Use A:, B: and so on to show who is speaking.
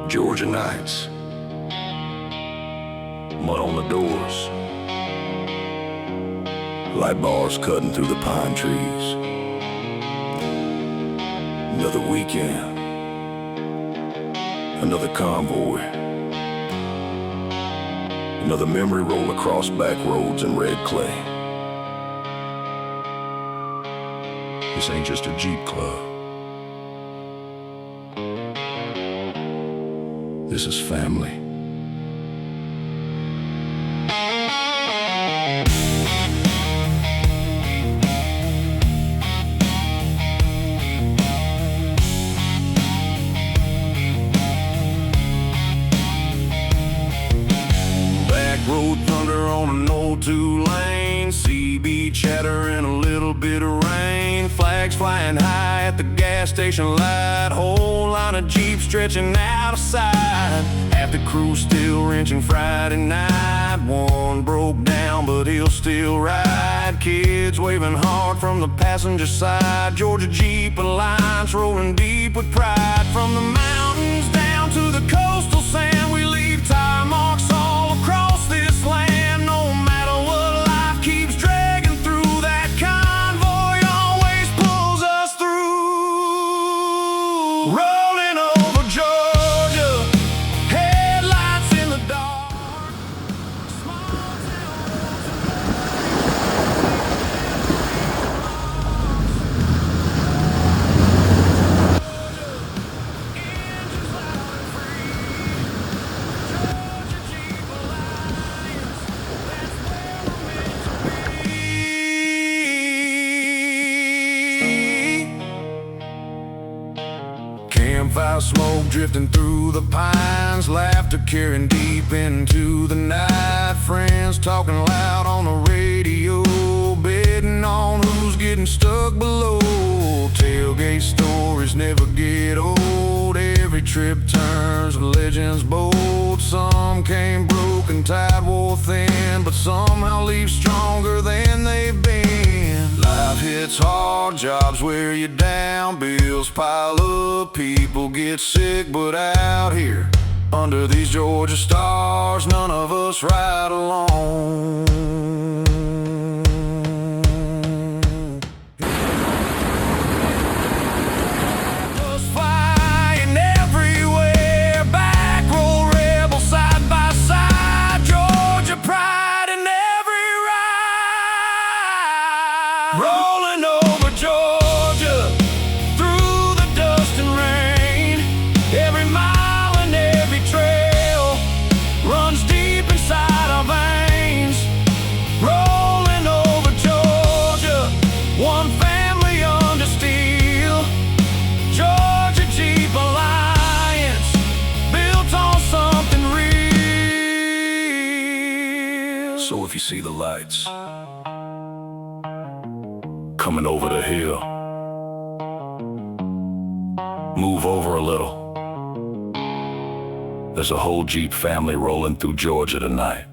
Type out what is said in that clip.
A: Georgia nights, mud on the doors, light bars cutting through the pine trees. Another weekend, another convoy, another memory roll across back roads and red clay. This ain't just a Jeep club. This is family. Back road thunder on an old two-lane, CB chatter and a little bit of rain. Flags flying high at the gas station light, whole line of Jeeps stretching out of sight. Half the crew still wrenching Friday night. One broke down, but he'll still ride. Kids waving hard from the passenger side. Georgia Jeep Alliance rolling deep with pride. From the mountains down to the coastal sand, we leave tire marks all across this land. No matter what life keeps dragging through, that convoy always pulls us through. Rolling over Georgia, headlights in the dark. Small campfire smoke drifting through the pines, laughter carrying deep into the night. Friends talking loud on the radio, betting on who's getting stuck below. Tailgate stories never get old. Every trip turns a legend's bold. Some came broken, tide wore thin, but somehow leave stronger than they've been. Life hits hard, jobs wear you down, bills pile up, people get sick, but out here under these Georgia stars, none of us ride alone. Bus flying everywhere, back row rebel side by side, Georgia pride in every ride. Rolling over Georgia through the dust and rain, every mile and every trail runs deep inside our veins. Rolling over Georgia, one family under steel. Georgia Jeep Alliance, built on something real. So if you see the lights coming over the hill, move over a little. There's a whole Jeep family rolling through Georgia tonight.